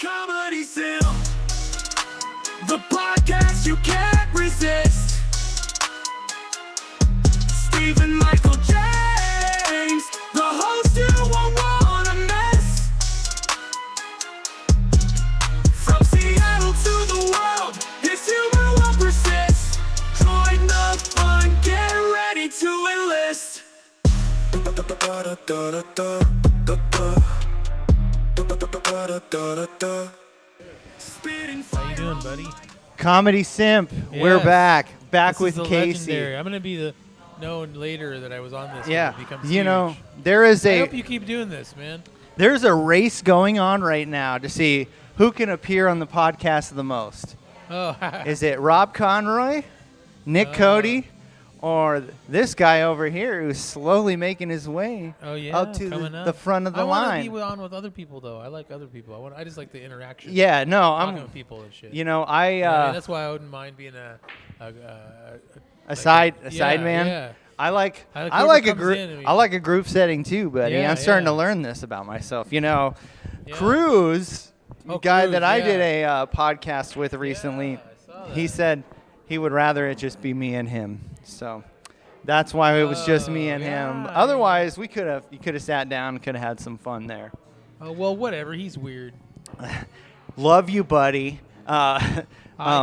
Comedy Simp, the podcast you can't resist. Stephen Michael James, the host you won't wanna miss. From Seattle to the world, his humor will persist. Join the fun, get ready to enlist. How you doing, buddy? Comedy Simp, we're Yes. back This with is the Casey. legendary. I'm gonna be known later that I was on this. Yeah, when it becomes you huge. know, there is I hope you keep doing this, man. there's a race going on right now to see who can appear on the podcast the most. Oh, Is it Rob Conroy, Nick Cody, or this guy over here who's slowly making his way oh yeah, up to coming the front of the I want line? to be on with other people though. I like other people. I just like the interaction. Yeah, no, talking I'm. with people and shit. You know, Yeah, that's why I wouldn't mind being a side yeah, man. Yeah. I like whoever a comes group. in and we- I like a group setting too, buddy. Yeah, I'm starting yeah. to learn this about myself. You know, Yeah. Cruz, Oh, guy Cruz, that I yeah. did a podcast with recently, Yeah, I saw he that. said he would rather it just be me and him. So that's why it was just me and him. yeah. Otherwise, you could have sat down, could have had some fun there. Oh well, whatever. He's weird. Love you, buddy. I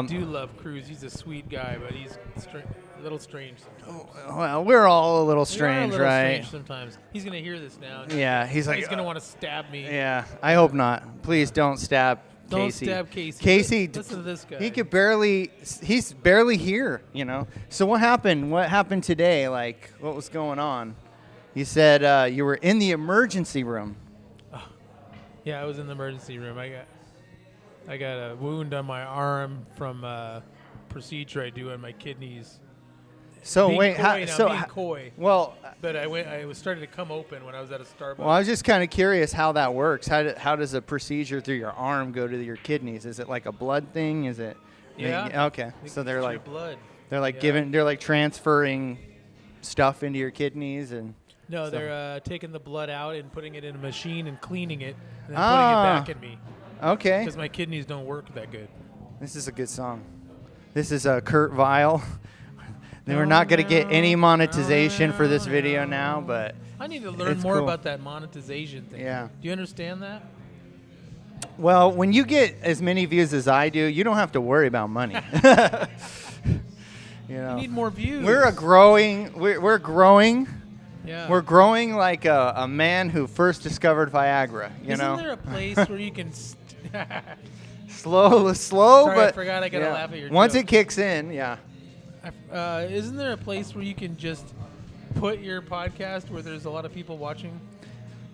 do love Cruz. He's a sweet guy, but he's a little strange sometimes. Well, we're all a little We are strange, a little right? strange sometimes. He's gonna hear this now. Yeah, he's like, He's gonna want to stab me. yeah, I hope not. Please don't stab Don't Casey. stab Casey. Casey, Listen to this guy. he's barely here, you know. So what happened? What happened today? Like, what was going on? You said you were in the emergency room. Yeah, I was in the emergency room. I got a wound on my arm from a procedure I do on my kidneys. So Being wait, coy how, now, so being how- coy. well, But I was starting to come open when I was at a Starbucks. well, I was just kind of curious how that works. How does a procedure through your arm go to your kidneys? Is it like a blood thing? Is it? Yeah. Okay. It So gets they're your like blood. they're Yeah. like transferring stuff into your kidneys and. No, So- they're taking the blood out and putting it in a machine and cleaning it and then Ah. putting it back in me Okay. because my kidneys don't work that good. This is a good song. This is Kurt Vile. We're not going to get any monetization for this video now, but I need to learn It's more cool. about that monetization thing. Yeah. Do you understand that? well, when you get as many views as I do, you don't have to worry about money. you know, You need more views. we're growing. We're growing. Yeah. We're growing like a man who first discovered Viagra. You Isn't know, there a place where you can? slow, Sorry, but I forgot I gotta yeah. laugh at your Once joke. it kicks in, yeah. Isn't there a place where you can just put your podcast where there's a lot of people watching?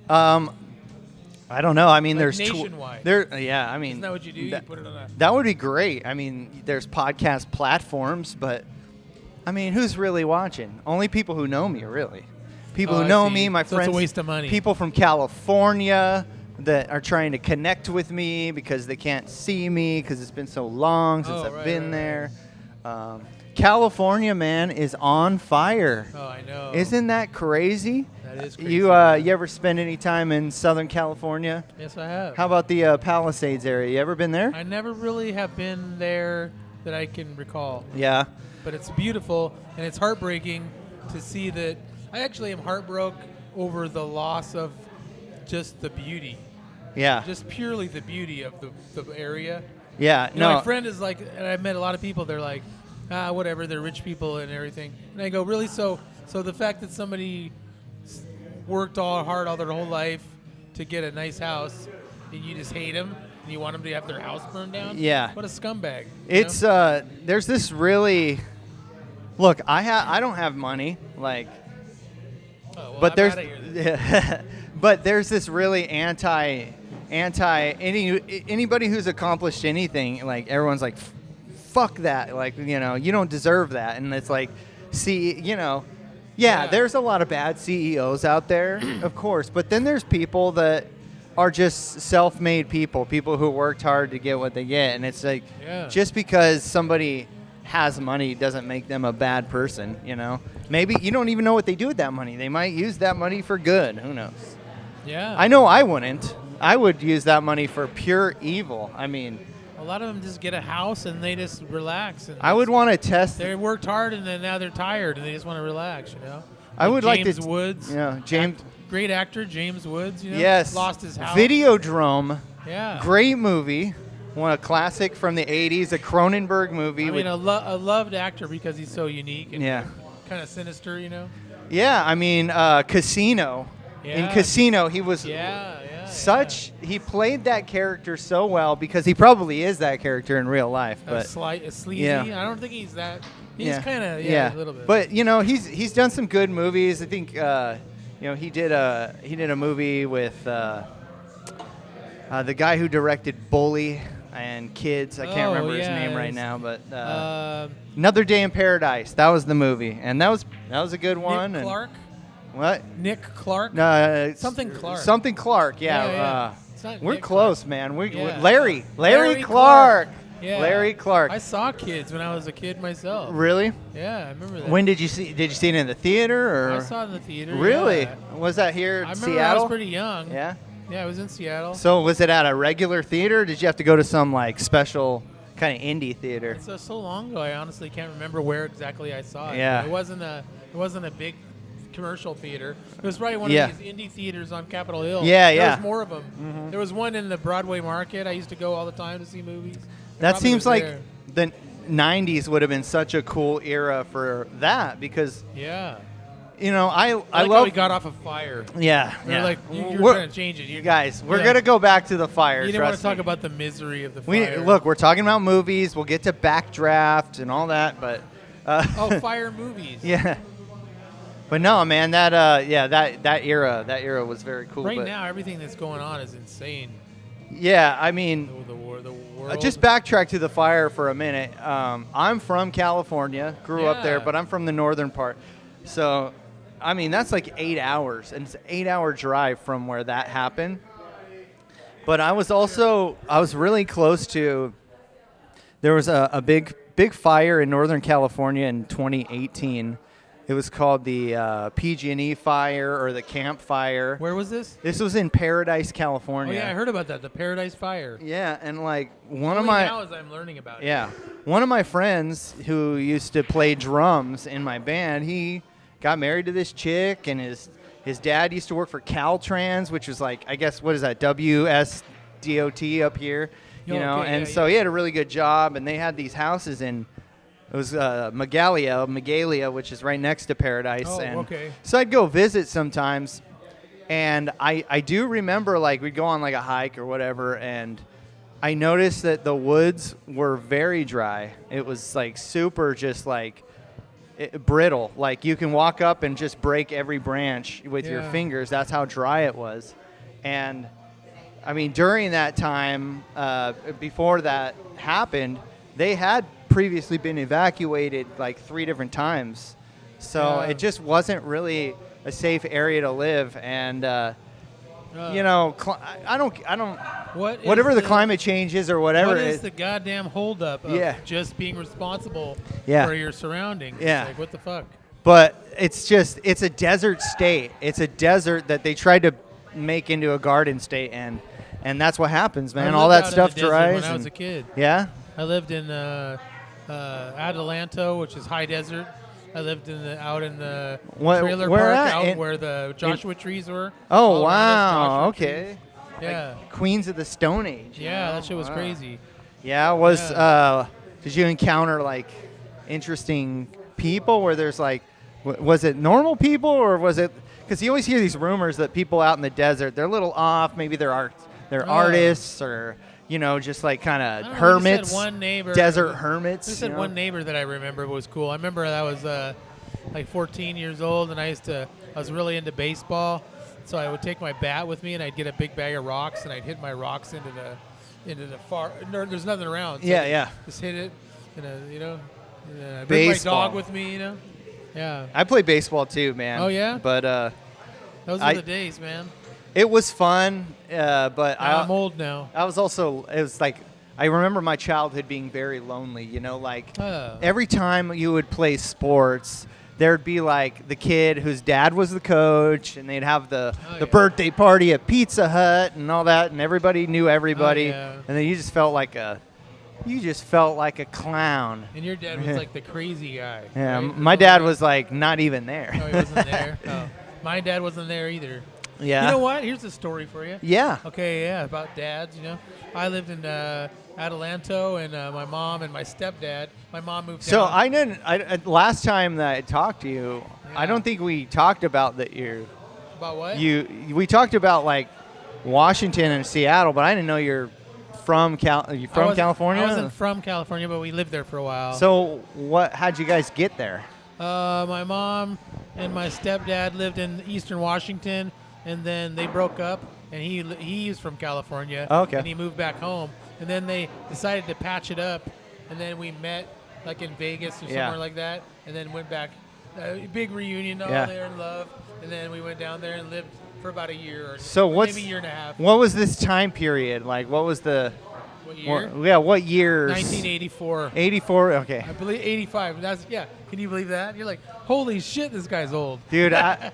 I don't know. I mean, Like there's nationwide. Yeah, I mean, Isn't that what you do? You put it on a. that would be great. I mean, there's podcast platforms, but I mean, who's really watching? Only people who know me, really. People Oh, who I know see. me, my So friends. it's a waste of money. People from California that are trying to connect with me because they can't see me because it's been so long since Oh, I've right, been right, there. California, man, is on fire. Oh, I know. Isn't that crazy? That is crazy. You ever spend any time in Southern California? Yes, I have. How about the Palisades area? You ever been there? I never really have been there that I can recall, Yeah. but it's beautiful and it's heartbreaking to see that. I actually am heartbroken over the loss of just the beauty, Yeah. just purely the beauty of the area. Yeah. You know, No. my friend is like, and I've met a lot of people. They're like, whatever. They're rich people and everything. And I go, really? So the fact that somebody worked all hard all their whole life to get a nice house, and you just hate them, and you want them to have their house burned down? Yeah. What a scumbag. you It's know? there's this really. Look, I don't have money, like, Oh, well, but I'm there's outta here then. but there's this really anti anybody who's accomplished anything, like everyone's like, fuck that, like, you know, you don't deserve that, and it's like, see, you know, yeah, there's a lot of bad CEOs out there, of course, but then there's people that are just self-made people who worked hard to get what they get, and it's like, Yeah. just because somebody has money doesn't make them a bad person, you know. Maybe you don't even know what they do with that money. They might use that money for good. Who knows? Yeah. I know I wouldn't. I would use that money for pure evil. I mean, A lot of them just get a house and they just relax. And I would want to test. They worked hard and then now they're tired and they just want to relax. You know. I would like to. James Woods. Yeah, James. Great actor James Woods. You know. Yes. Lost his house. Videodrome. Yeah. Great movie. One a classic from the '80s, a Cronenberg movie. I mean, a loved actor because he's so unique and Yeah. kind of sinister. You know. Yeah, I mean, Casino. In Yeah. Casino, he was Yeah. he played that character so well because he probably is that character in real life. But A sleazy. yeah. I don't think he's that. He's yeah. kind of a little bit. But you know, he's done some good movies. I think you know he did a movie with the guy who directed Bully and Kids. I can't remember his name right now, but Another Day in Paradise. That was the movie, and that was a good one. Nick Clark. What? Nick Clark. Something Clark. Something Clark. Yeah. Yeah. It's not We're Nick close, Clark. man. Yeah. Larry Larry Clark. Yeah. Larry Clark. I saw Kids when I was a kid myself. Really? Yeah, I remember that. When did you see? Did you see it in the theater or? I saw it in the theater. Really? Yeah. Was that here in I remember Seattle? I was pretty young. Yeah. Yeah, I was in Seattle. So was it at a regular theater? Or did you have to go to some like special kind of indie theater? It's so long ago. I honestly can't remember where exactly I saw it. Yeah. It wasn't a big commercial theater. It was probably one Yeah. of these indie theaters on Capitol Hill. Yeah, There yeah. was more of them. There was one in the Broadway Market. I used to go all the time to see movies. It That probably seems was like there. the '90s would have been such a cool era for that because Yeah. you know I like how love we got off a fire. yeah They're yeah. like, you're We're- trying to change it. you guys, we're yeah. gonna go back to the fire. You didn't want to trust talk me. about the misery of the We fire. look, we're talking about movies. We'll get to Backdraft and all that, but Oh, fire movies. yeah. But no, man, that era was very cool. Right but now, everything that's going on is insane. yeah, I mean, The world. just backtrack to the fire for a minute. I'm from California, grew up there, Yeah. but I'm from the northern part. So, I mean, that's like 8 hours, and it's an 8-hour drive from where that happened. But I was really close to. There was a big fire in Northern California in 2018. It was called the PG&E fire or the campfire. Where was this? This was in Paradise, Oh California. yeah, I heard about that. The Paradise Fire. Yeah, and like one of Only my now as I'm learning about it. yeah, one of my friends who used to play drums in my band, he got married to this chick, and his dad used to work for Caltrans, which was like, I guess, what is that, WSDOT up here, you Oh, know? okay, And yeah, so he had a really good job, and they had these houses in. It was Magalia, which is right next to Paradise. Oh, and okay. so I'd go visit sometimes, and I do remember, like, we'd go on like a hike or whatever, and I noticed that the woods were very dry. It was like super just like brittle. Like you can walk up and just break every branch with your Yeah. fingers. That's how dry it was. And I mean, during that time, before that happened, they had previously been evacuated like 3 different times. So Yeah. it just wasn't really a safe area to live. And, you know, I don't, whatever the climate change is or whatever What it is is. the goddamn holdup of Yeah. just being responsible Yeah. for your surroundings? Yeah. It's like, what the fuck? But it's a desert state. It's a desert that they tried to make into a garden state, and that's what happens, man. I All lived that out in stuff the desert dries. when I was and- a kid. Yeah? I lived in Adelanto, which is high desert. I lived out in the trailer where park at? out where the Joshua trees were. Oh, All around us, wow. Joshua Okay. trees. Yeah. Queens of the Stone Age. you Yeah, know? that shit was Wow. crazy. Yeah, did you encounter like interesting people where there's like, was it normal people or was it, because you always hear these rumors that people out in the desert, they're a little off, maybe they're artists or, you know, just like kind I of don't know, hermits, we just had one neighbor, desert hermits. We you said know? one neighbor that I remember was cool. I remember I was like 14 years old, and I was really into baseball. So I would take my bat with me, and I'd get a big bag of rocks, and I'd hit my rocks into the far. No, there's nothing around. So Yeah. Just hit it, you know. Bring my Baseball. dog with me, you know. Yeah. I play baseball too, man. Oh, yeah? But Those were the days, man. it was fun, but I'm old now. I was also, it was like, I remember my childhood being very lonely, you know, like Oh. every time you would play sports, there'd be like the kid whose dad was the coach, and they'd have the yeah. birthday party at Pizza Hut and all that, and everybody knew everybody, Oh, yeah. and then you just felt like a clown. And your dad was like the crazy guy. Yeah, right? my dad was like not even there. Oh, he wasn't there. Oh, my dad wasn't there either. Yeah. You know what? Here's a story for you. Yeah. Okay, yeah, about dads, you know. I lived in Adelanto, and my mom and my stepdad. My mom moved So down. I didn't. Last time that I talked to you, I Yeah. don't think we talked about that About what? we talked about like Washington and Seattle, but I didn't know you're from California. I wasn't from California, but we lived there for a while. So how'd you guys get there? My mom and my stepdad lived in Eastern Washington, and then they broke up, and he's from California. Okay. And he moved back home, and then they decided to patch it up, and then we met like in Vegas or Yeah. somewhere like that, and then went back. Big reunion, all Yeah. there in love, and then we went down there and lived for about a year or So or what's maybe a year and a half. What was this time period like? What was the? What year? What years? 1984. 84. Okay. I believe 85. Can you believe that? You're like, holy shit, this guy's old. Dude, I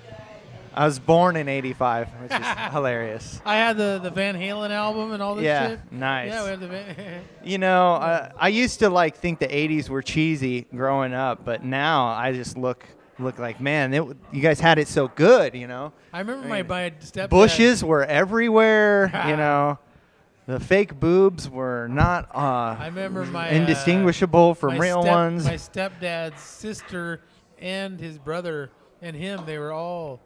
was born in 85, which is hilarious. I had the Van Halen album and all this Yeah, shit. nice. Yeah, we had the Van. You know, I used to like think the 80s were cheesy growing up, but now I just look like, man, you guys had it so good, you know. I remember my stepdad. Bushes were everywhere, you know. The fake boobs were not I remember my indistinguishable from real ones. My stepdad's sister and his brother and him, they were all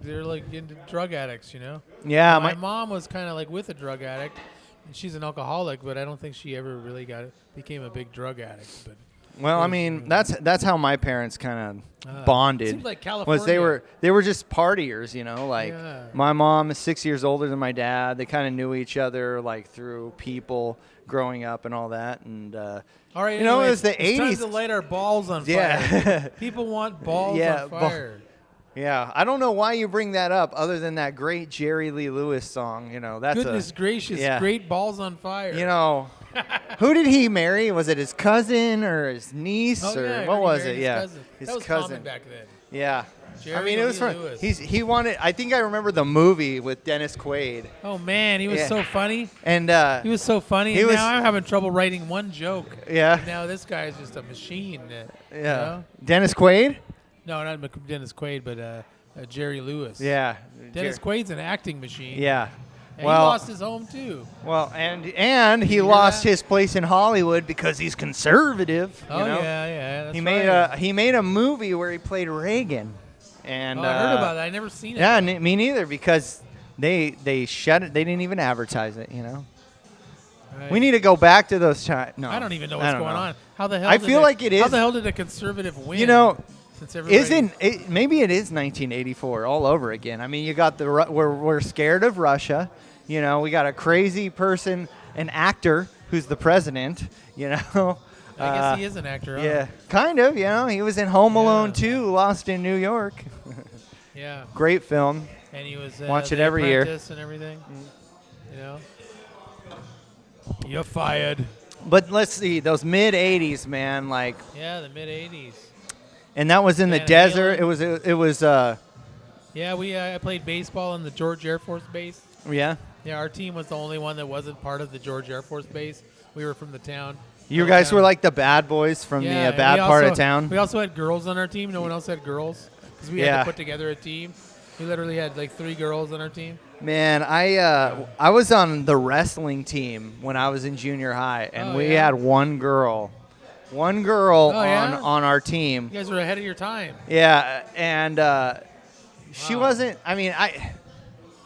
they're like into drug addicts, you know. Yeah, my mom was kind of like with a drug addict, and she's an alcoholic, but I don't think she ever really became a big drug addict. But well, I mean, that's how my parents kind of bonded. Seems like Was they California. were just partiers, you know. Like Yeah. my mom is 6 years older than my dad. They kind of knew each other like through people growing up and all that. And All right, you know, it anyways, was the it's time 80s. to light our balls on Yeah. fire. People want balls Yeah, on fire. Yeah, I don't know why you bring that up, other than that great Jerry Lee Lewis song. You know, that's Goodness gracious, yeah. great balls on fire. You know, who did he marry? Was it his cousin or his niece Oh, or yeah, I what heard he was married it? his Yeah, cousin. his That was cousin. common back then. Yeah. Jerry I mean, it was Lee fun. Lewis. He wanted. I think I remember the movie with Dennis Quaid, Oh man, he was Yeah. so funny. and He was so funny. He And was- now I'm having trouble writing one joke. yeah, And now this guy is just a machine. yeah. You know? Dennis Quaid. No, not Dennis Quaid, but Jerry Lewis. Yeah. Dennis Quaid's an acting machine. Yeah. And well, he lost his home too. well, and he hear lost that? his place in Hollywood because he's conservative. Oh you know? yeah. That's He made right. he made a movie where he played Reagan, and Oh, I heard about that. I never seen it. Yeah, me neither, because they shut it. They didn't even advertise it. You know, Right. we need to go back to those times. No, I don't even know I what's don't going know. on. How the hell? I did feel like it How is- the hell did a conservative win? You know, since everybody. maybe it is 1984 all over again. I mean, you got we're scared of Russia. You know, we got a crazy person, an actor who's the president. You know. I guess he is an actor. Huh? Yeah, kind of. You know, he was in Home Alone Yeah. 2, Lost in New York. Yeah. Great film. And he was Watch it The every year. Apprentice and everything. You know. You're fired. But let's see, those mid 80s, man, like, Yeah, the mid '80s. and that was in the Van desert. Halen. It was Yeah, I played baseball in the George Air Force Base. yeah. Yeah, our team was the only one that wasn't part of the George Air Force Base. We were from the town. You Little guys town. were like the bad boys from Yeah, the and bad we part of also- town. We also had girls on our team. No one else had girls because we had Yeah. to put together a team. We literally had like 3 girls on our team. Man, I was on the wrestling team when I was in junior high, and Oh, we yeah? had one girl on yeah? on our team. You guys were ahead of your time. Yeah, and she Wow. wasn't. I mean,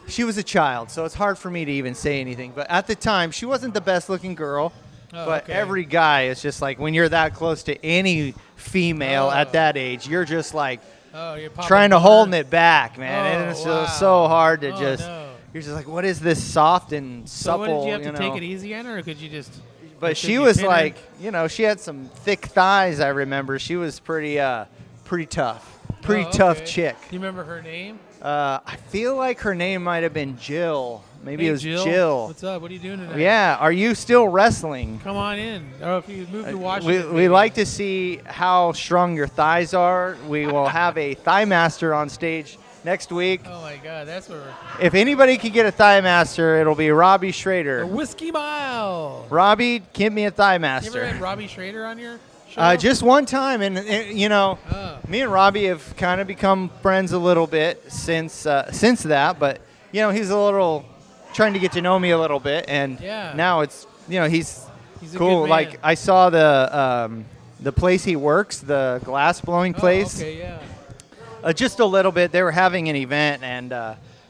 she was a child, so it's hard for me to even say anything. But at the time, she wasn't the best looking girl. Oh, But okay. every guy is just like, when you're that close to any female Oh. at that age, you're just like Oh, you're popping trying to boner? hold it back, man. Oh, and it's wow. just so hard to Oh, just. no. You're just like, what is this soft and So supple? what did you have to know? take it easy on her, or could you just? But could she you was pin her? like, you know, she had some thick thighs. I remember she was pretty tough, pretty Oh, tough okay. chick. Do you remember her name? I feel like her name might have been Jill. Maybe Hey, it was Jill. What's up? What are you doing tonight? Yeah. Are you still wrestling? Come on in. Oh, if you move to Washington. We like to see how strong your thighs are. We will have a thigh master on stage next week. Oh my God, that's what we're. If anybody can get a thigh master, it'll be Robbie The Schrader. Whiskey Mile. Robbie, give me a thigh You ever master. had Robbie Schrader on your show? Just one time, and Oh. me and Robbie have kind of become friends a little bit since that. But he's a little trying to get to know me a little bit, and Yeah. now it's he's He's a cool. good man. Like I saw the place he works, the glass blowing place. Oh, okay, yeah. Just a little bit. They were having an event, and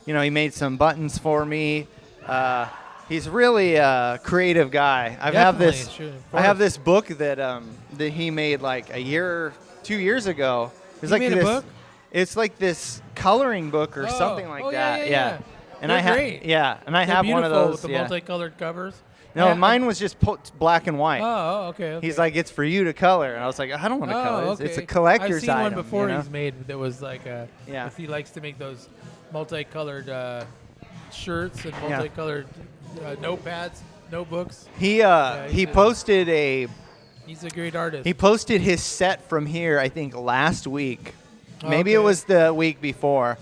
he made some buttons for me. He's really a creative guy. I have Definitely, sure, of I have course. this book that he made like 2 years ago. It's He like made a this. book? It's like this coloring book or Oh. something like Oh, yeah, that. yeah. And They're I have great. and I They're have one of beautiful those. with the Yeah. multicolored covers. No, Yeah. mine was just black and white. Oh, okay. He's like, it's for you to color, and I was like, I don't want to color. Oh, It's- It's a okay. collector's I've seen item. one before you know? he's made that was like Yeah. if he likes to make those multicolored shirts and Yeah. multicolored notepads, notebooks. He he he did. posted a He's a great artist. he posted his set from here I think last week. Maybe it Okay. was the week before,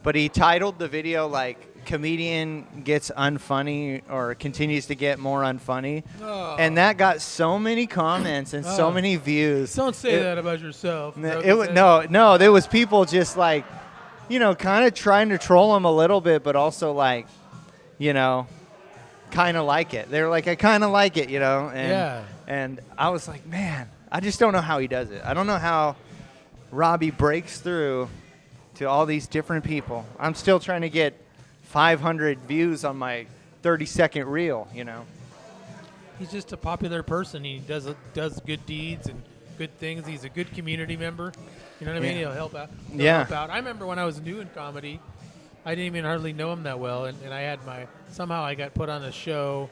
but he titled the video like comedian gets unfunny or continues to get more unfunny. Oh. And that got so many comments and so Oh. many views. Don't say It- that about yourself. Is that what It they was said? no, there was people just like, kind of trying to troll him a little bit, but also like, kind of like it. They're like, I kind of like it, And, Yeah. And I was like, man, I just don't know how he does it. I don't know how Robbie breaks through to all these different people. I'm still trying to get 500 views on my 30-second reel, He's just a popular person. He does good deeds and good things. He's a good community member. You know what I mean? Yeah. He'll help out. Yeah. Help out. I remember when I was new in comedy, I didn't even hardly know him that well, and I had somehow I got put on a show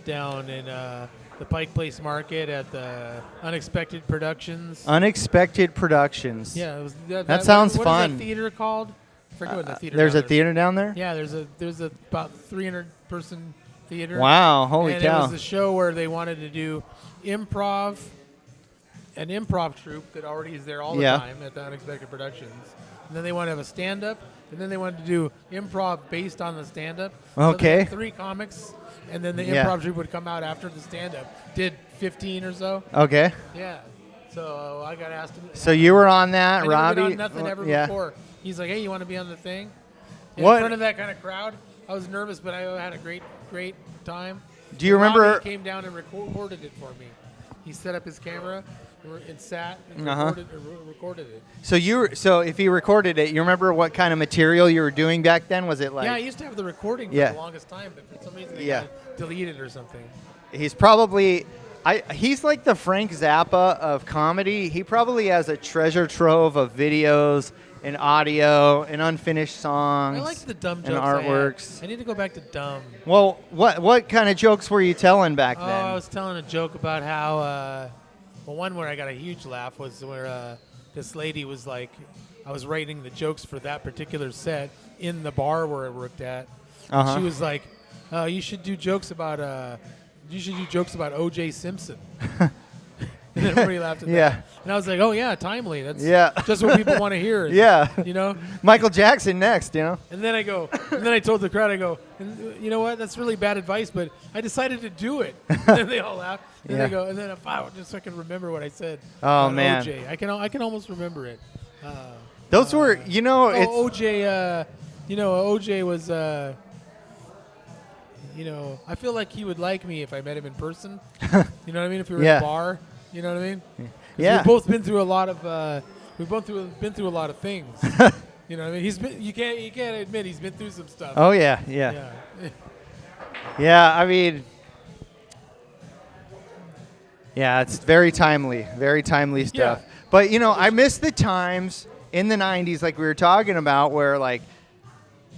down in the Pike Place Market at the Unexpected Productions. Unexpected Productions. Yeah, it was That sounds what fun. is that theater called? I forget what the theater. There's down a there is. theater down there? Yeah, there's a about 300 person theater. Wow, holy and cow. it was a show where they wanted to do improv, an improv troupe that already is there all the Yeah. time at the Unexpected Productions. And then they want to have a stand-up, and then they wanted to do improv based on the stand-up. So they Okay. had 3 comics, and then the Yeah. improv troupe would come out after the stand-up. Did 15 or so. Okay. Yeah. So I got asked. So you were on that, I never Robbie? been on nothing ever yeah. before. He's like, hey, you want to be on the thing? In What- front of that kind of crowd, I was nervous, but I had a great time. Do you And remember- Robbie came down and recorded it for me. He set up his camera and sat and Uh-huh. recorded it. So if he recorded it, you remember what kind of material you were doing back then? Was it like Yeah, I used to have the recording for Yeah. the longest time, but for some reason they Yeah. deleted it or something. he's probably he's like the Frank Zappa of comedy. He probably has a treasure trove of videos and audio and unfinished songs. I like the dumb and jokes I had. artworks. I need to go back to dumb. Well, what kind of jokes were you telling back Oh, then? I was telling a joke about how, one where I got a huge laugh was where this lady was like, I was writing the jokes for that particular set in the bar where I worked at. Uh-huh. She was like, you should do jokes about O.J. Simpson. And everybody laughed at Yeah. that. And I was like, oh, yeah, timely. That's Yeah. just what people want to hear. Yeah. You know? Michael Jackson next, And then I told the crowd, and you know what? That's really bad advice, but I decided to do it. And then they all laughed. And Yeah. they go, and then just so I can remember what I said. Oh, about man. OJ. I can almost remember it. Those were, it's OJ. OJ was. I feel like he would like me if I met him in person. You know what I mean? If we were Yeah. at a bar, you know what I mean? 'Cause Yeah. We've both been through a lot of. Been through a lot of things. You know what I mean? You can't admit he's been through some stuff. Oh yeah. I mean, yeah, it's very timely stuff. Yeah. But I miss the times in the '90s, like we were talking about, where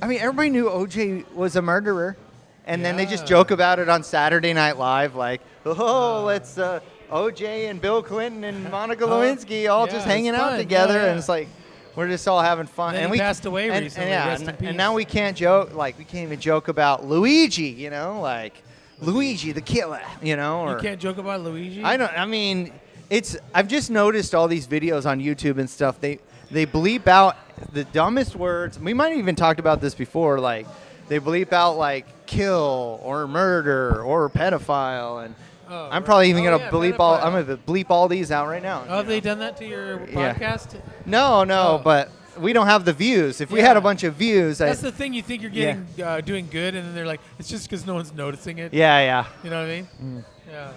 everybody knew OJ was a murderer, and then they just Yeah. joke about it on Saturday Night Live, like, let's OJ and Bill Clinton and Monica Lewinsky all just yeah, hanging it's out fun. together, Yeah, and it's like, We're just all having fun. And then he passed away recently, rest in and peace. now we can't joke. Like we can't even joke about Luigi. You know, like Luigi the killer. You know, or You can't joke about Luigi. I mean, I've just noticed all these videos on YouTube and stuff. They bleep out the dumbest words. We might have even talked about this before. Like they bleep out like kill or murder or pedophile, and I'm probably even gonna bleep all. I'm gonna bleep all these out right now. Oh, have they done that to your podcast? No, Oh. but we don't have the views. If we had a bunch of views, That's the thing. You think you're getting doing good, and then they're like, it's just because no one's noticing it. yeah. You know what I mean? Yeah.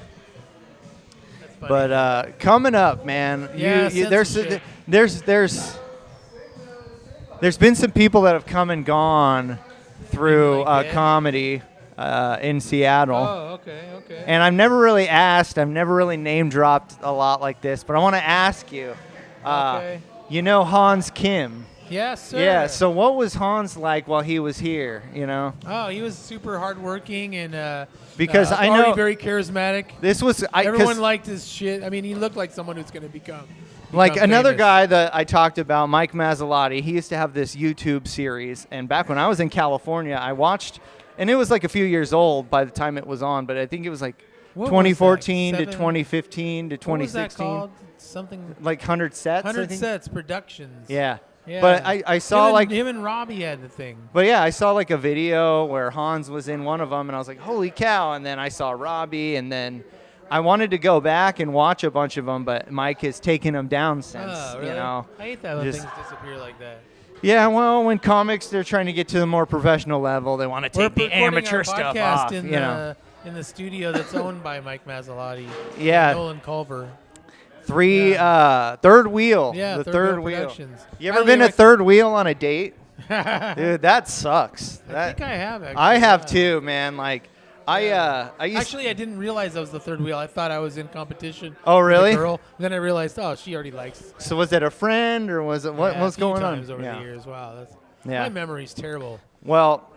That's funny. But coming up, man, Yeah, there's been some people that have come and gone through Like it? comedy in Seattle. Oh, okay. And I've never really name dropped a lot like this, but I want to ask you. Okay. You know Hans Kim? Yes, sir. Yeah. So what was Hans like while he was here? You know? Oh, he was super hardworking and Because I already know very charismatic. this was Everyone liked his shit. I mean, he looked like someone who's going to become like another famous. guy that I talked about, Mike Mazzalotti. He used to have this YouTube series, and back when I was in California, I watched, and it was like a few years old by the time it was on, but I think it was like What was 2014 that? to 2015 to What was that 2016. called? Something. Like 100 sets. I 100 think. Sets Productions. Yeah. Yeah. But I saw him and Robbie had the thing. But yeah, I saw like a video where Hans was in one of them, and I was like, holy cow. And then I saw Robbie, and then I wanted to go back and watch a bunch of them, but Mike has taken them down since, Oh, really? you know. I hate that when just- things disappear like that. Yeah, well, when comics, they're trying to get to the more professional level, they want to We're take the recording amateur our stuff podcast off, in you know. in the studio that's owned by Mike Mazzalotti. Yeah. And Nolan Culver. Third wheel. Yeah, the Third Wheel wheel. Productions. You ever By the been way, a third wheel on a date? I Dude, that sucks. think I have actually. I have yeah. too, man. Like, I used Actually, I didn't realize I was the third wheel. I thought I was in competition. Oh, with a really? girl. Then I realized, oh, she already likes. So was it a friend or was it what Yeah, was a few going times on? over the years. Wow, that's Yeah. my memory's terrible. Well,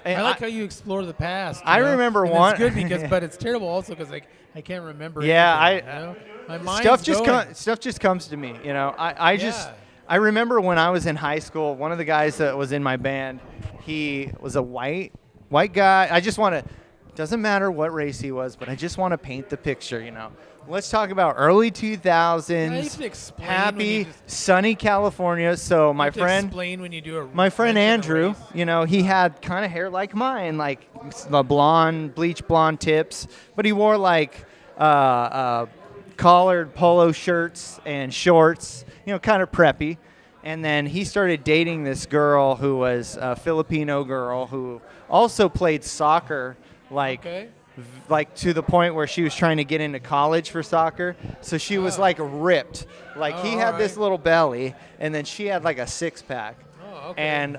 I like how you explore the past. I you know? remember And one- It's good because, but it's terrible also because I can't remember. Yeah, anything, you know? My mind's stuff just comes to me. You know, I just Yeah. I remember when I was in high school, one of the guys that was in my band, he was a white guy. I just want to. Doesn't matter what race he was, but I just want to paint the picture. You know, let's talk about early 2000s. Yeah, you have to explain when happy, you just- sunny California. So my You have to friend. explain when you do a My friend mention a Andrew, race. you know, he had kind of hair like mine, like the blonde, bleach blonde tips, but he wore like collared polo shirts and shorts, you know, kind of preppy. And then he started dating this girl who was a Filipino girl who also played soccer, like Okay. like to the point where she was trying to get into college for soccer. So she was like ripped. Like he Oh, had this alright. little belly, and then she had like a six pack. Oh, okay. And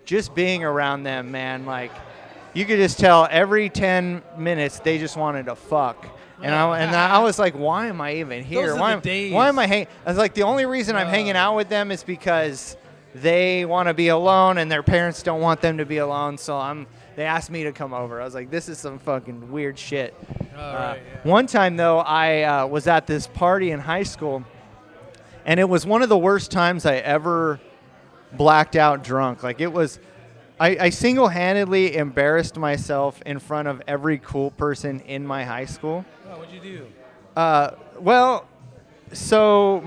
just being around them, man, like you could just tell every 10 minutes they just wanted to fuck. And I was like, why am I even here? Those are the days. Why am I hanging? I was like, the only reason I'm hanging out with them is because they want to be alone and their parents don't want them to be alone. So they asked me to come over. I was like, this is some fucking weird shit. Right, yeah. One time though, I was at this party in high school, and it was one of the worst times I ever blacked out drunk. Like it was, I single-handedly embarrassed myself in front of every cool person in my high school. Oh, what'd you do? Well, so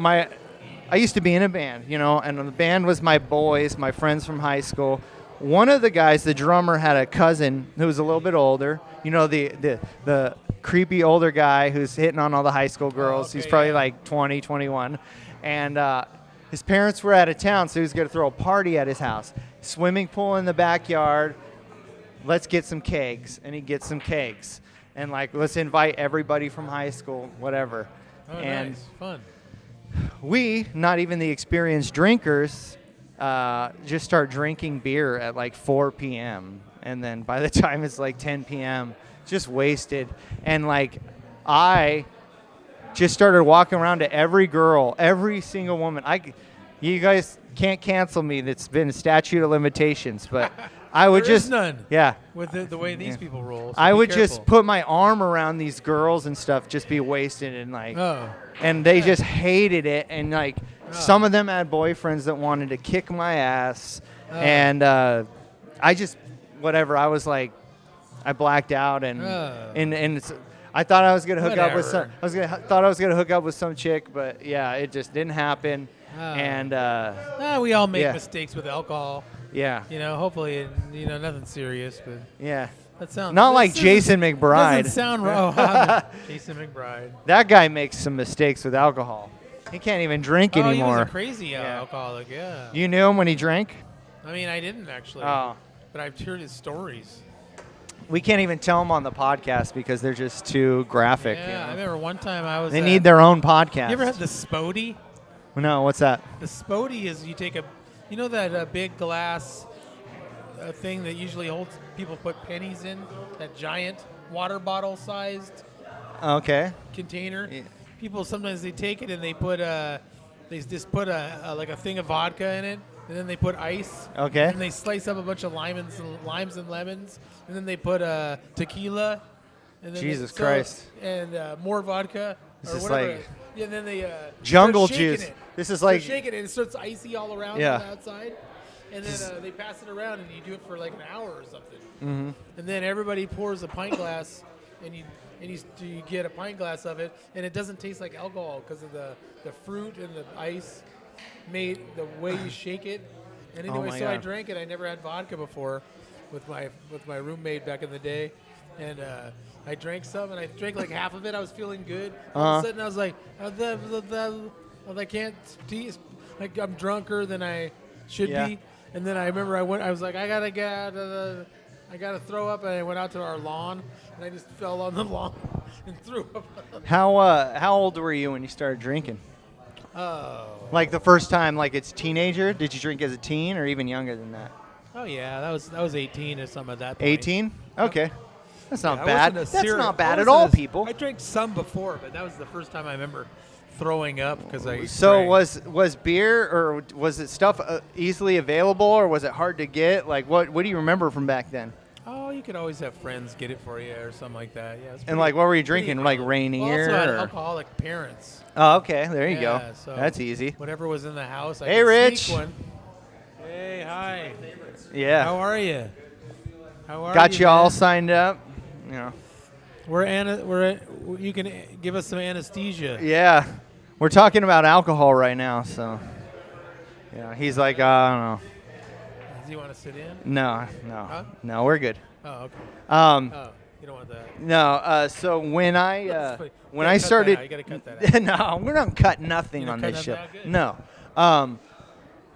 I used to be in a band, you know, and the band was my boys, my friends from high school. One of the guys, the drummer, had a cousin who was a little bit older. You know, the creepy older guy who's hitting on all the high school girls. okay, He's probably yeah. like 20, 21. And his parents were out of town, so he was going to throw a party at his house. Swimming pool in the backyard. Let's get some kegs. And he gets some kegs. And, like, let's invite everybody from high school, whatever. Oh, and nice. Fun. we, not even the experienced drinkers, just start drinking beer at like 4 p.m. And then by the time it's like 10 p.m., just wasted. And like I just started walking around to every girl, every single woman. You guys can't cancel me. That's been a statute of limitations. But I would There is just none. Yeah. With the way these people roll. So I be would careful. just put my arm around these girls and stuff, just be wasted and like. Oh. And they just hated it, and like Some of them had boyfriends that wanted to kick my ass, and I just whatever. I was like, I blacked out, and I thought I was gonna hook up with some. Thought I was gonna hook up with some chick, but yeah, it just didn't happen. And we all make mistakes with alcohol. Yeah. Hopefully, nothing serious, but Yeah. that sounds not like Jason McBride. Doesn't sound wrong. Jason McBride. That guy makes some mistakes with alcohol. He can't even drink anymore. He was a crazy alcoholic. Yeah. You knew him when he drank? I mean, I didn't actually. Oh. But I've heard his stories. We can't even tell them on the podcast because they're just too graphic. Yeah, I remember one time I was. They need their own podcast. You ever had the Spodie? No, what's that? The Spodie is you take that big glass thing that usually holds people put pennies in, that giant water bottle sized container. Yeah. People sometimes they take it and they put they just put like a thing of vodka in it, and then they put ice. Okay. And they slice up a bunch of limes and lemons, and then they put tequila. And then Jesus Christ. And more vodka. This or is whatever. like Yeah, and then they jungle start shaking juice. It. This is like shaking it, and it starts icy all around on the outside. And then they pass it around, and you do it for like an hour or something. Mm-hmm. And then everybody pours a pint glass, and you get a pint glass of it, and it doesn't taste like alcohol because of the fruit and the ice made the way you shake it. And anyway, so God. I drank it. I never had vodka before with my roommate back in the day, and I drank some, and I drank like half of it. I was feeling good. All of a sudden, I was like, I can't tease. Like I'm drunker than I should be. And then I remember I was like, I gotta throw up, and I went out to our lawn, and I just fell on the lawn and threw up. How old were you when you started drinking? Oh. Like the first time, like it's teenager? Did you drink as a teen or even younger than that? Oh yeah, that was 18 or something at that point. 18? Okay. That's not Yeah, bad. That's not bad at all, people. I drank some before, but that was the first time I remember throwing up because I. So drank. was beer or was it stuff easily available or was it hard to get? Like what do you remember from back then? Oh, you could always have friends get it for you or something like that. Yeah. And like what were you drinking? Like Rainier? Well, I also had alcoholic parents. Oh, okay. There you go. So that's easy. Whatever was in the house. Hey, Rich. Sneak one. Hey, hi. Yeah. How are you? Got you all signed up. You know. You can give us some anesthesia. Yeah. We're talking about alcohol right now, so. Yeah, he's like, I don't know. Does he want to sit in? No. Huh? No, we're good. Oh, okay. You don't want that. No, so when I started. You gotta cut that out. No, we're not cutting nothing on this show. No.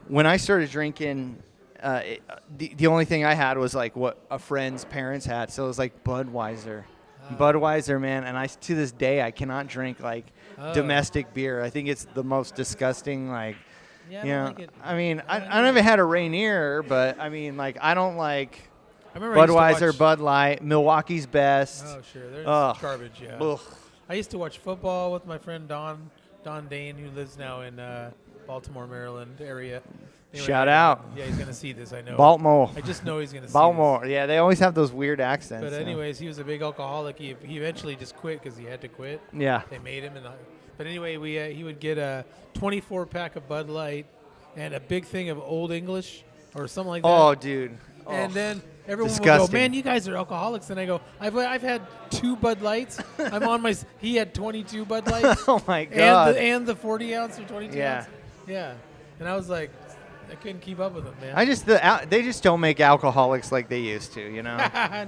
When I started drinking, the only thing I had was like what a friend's parents had. So it was like Budweiser. Budweiser, man. And to this day, I cannot drink like domestic beer. I think it's the most disgusting, like. Yeah, I don't like it. I mean, I never had a Rainier, but I mean, like, I don't like Budweiser, Bud Light, Milwaukee's Best. Oh, sure. There's garbage, yeah. Ugh. I used to watch football with my friend Don Dane, who lives now in Baltimore, Maryland area. Anyway, Shout out. Yeah, he's going to see this, I know. Baltimore. I just know he's going to see Baltimore. this. Yeah, they always have those weird accents. But anyways, he was a big alcoholic. He eventually just quit because he had to quit. Yeah. They made him. But anyway, he would get a 24-pack of Bud Light and a big thing of Old English or something like that. Oh, dude. And then everyone would go, man, you guys are alcoholics. And I go, I've had 2 Bud Lights. I'm on my. He had 22 Bud Lights. Oh my God. And the 40 ounce or 22 ounce. Yeah. And I was like, I couldn't keep up with them, man. They just don't make alcoholics like they used to, you know.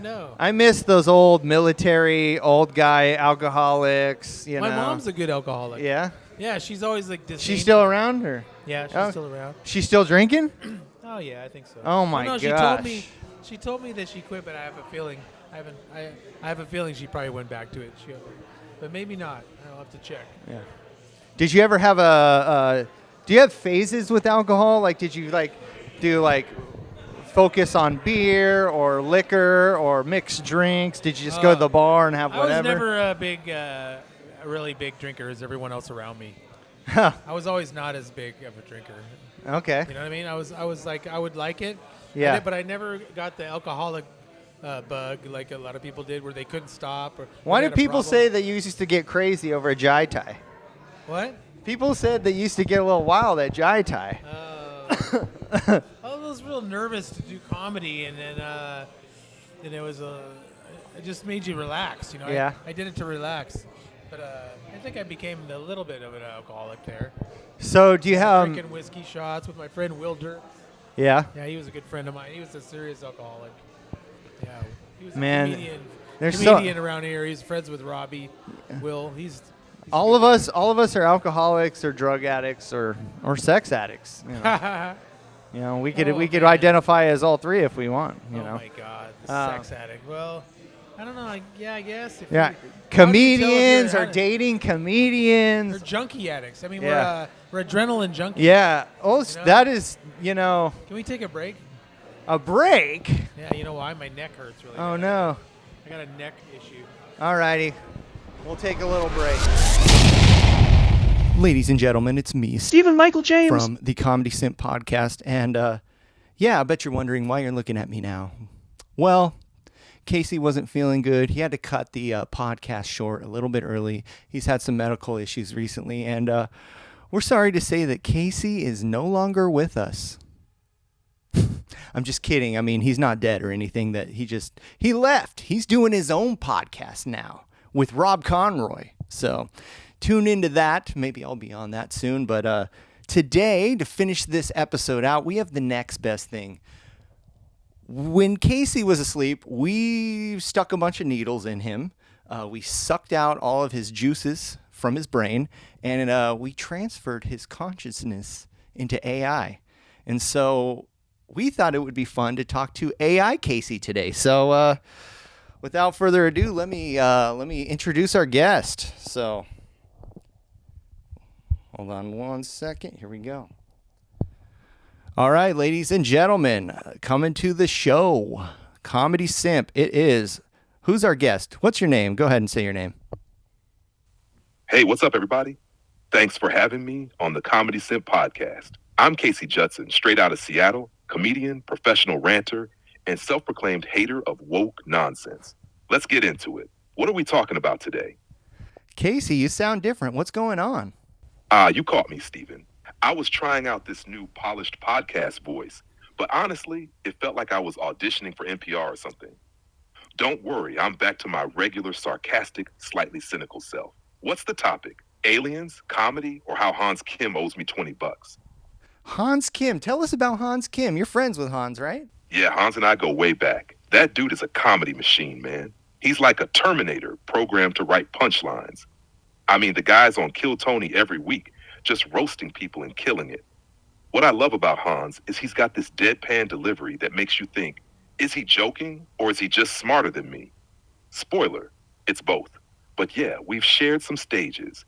No. I miss those old military, old guy alcoholics. You know. My mom's a good alcoholic. Yeah. Yeah, she's always like. She's still around, or? Yeah, she's still around. She's still drinking? Oh yeah, I think so. Oh my gosh. She told me that she quit, but I have a feeling I have a feeling she probably went back to it. But maybe not. I'll have to check. Yeah. Did you ever have do you have phases with alcohol? Like, did you do focus on beer or liquor or mixed drinks? Did you just go to the bar and have whatever? I was never a really big drinker as everyone else around me. I was always not as big of a drinker. Okay. You know what I mean? I was like, I would like it. Yeah. But I never got the alcoholic bug like a lot of people did, where they couldn't stop. Why do people say that you used to get crazy over a Jai Tai? What? People said they used to get a little wild at Jai Tai. I was real nervous to do comedy, and then it was it just made you relax. You know, Yeah. I did it to relax, but I think I became a little bit of an alcoholic there. So do you have? Drinking whiskey shots with my friend Wilder. Yeah. Yeah, he was a good friend of mine. He was a serious alcoholic. Yeah, he was Man, a comedian. there's so- Comedian around here. He's friends with Robbie. Will. He's All of us are alcoholics or drug addicts or sex addicts. You know, you know we could Oh, we could man. identify as all three if we want. You oh know. my God, the sex addict. Well, I don't know. I guess. If Yeah. you- how would you tell if Comedians you're- are how- dating They're comedians. junkie addicts. I mean, Yeah. we're adrenaline junkies. Yeah. Oh, You know? that is, you know, Can we take a break? a break. Yeah, you know why? My neck hurts really Oh bad. no. I got a neck issue. Alrighty. We'll take a little break. Ladies and gentlemen, it's me, Stephen Michael James. from the Comedy Simp podcast. And yeah, I bet you're wondering why you're looking at me now. Well, Casey wasn't feeling good. He had to cut the podcast short a little bit early. He's had some medical issues recently. And we're sorry to say that Casey is no longer with us. I'm just kidding. I mean, he's not dead or anything. That he left. He's doing his own podcast now with Rob Conroy. So tune into that. Maybe I'll be on that soon. But today, to finish this episode out, we have the next best thing. When Casey was asleep, we stuck a bunch of needles in him. We sucked out all of his juices from his brain, and we transferred his consciousness into AI. And so we thought it would be fun to talk to AI Casey today. So without further ado, let me introduce our guest. So hold on one second. Here we go. All right, ladies and gentlemen, coming to the show, Comedy Simp. It is. Who's our guest? What's your name? Go ahead and say your name. Hey, what's up, everybody? Thanks for having me on the Comedy Simp podcast. I'm Casey Judson, straight out of Seattle, comedian, professional ranter, and self-proclaimed hater of woke nonsense. Let's get into it. What are we talking about today? Casey, you sound different. What's going on? You caught me, Stephen. I was trying out this new polished podcast voice, but honestly, it felt like I was auditioning for NPR or something. Don't worry, I'm back to my regular, sarcastic, slightly cynical self. What's the topic? Aliens, comedy, or how Hans Kim owes me $20? Hans Kim. Tell us about Hans Kim. You're friends with Hans, right? Yeah, Hans and I go way back. That dude is a comedy machine, man. He's like a Terminator programmed to write punchlines. I mean, the guy's on Kill Tony every week, just roasting people and killing it. What I love about Hans is he's got this deadpan delivery that makes you think, is he joking or is he just smarter than me? Spoiler, it's both. But yeah, we've shared some stages.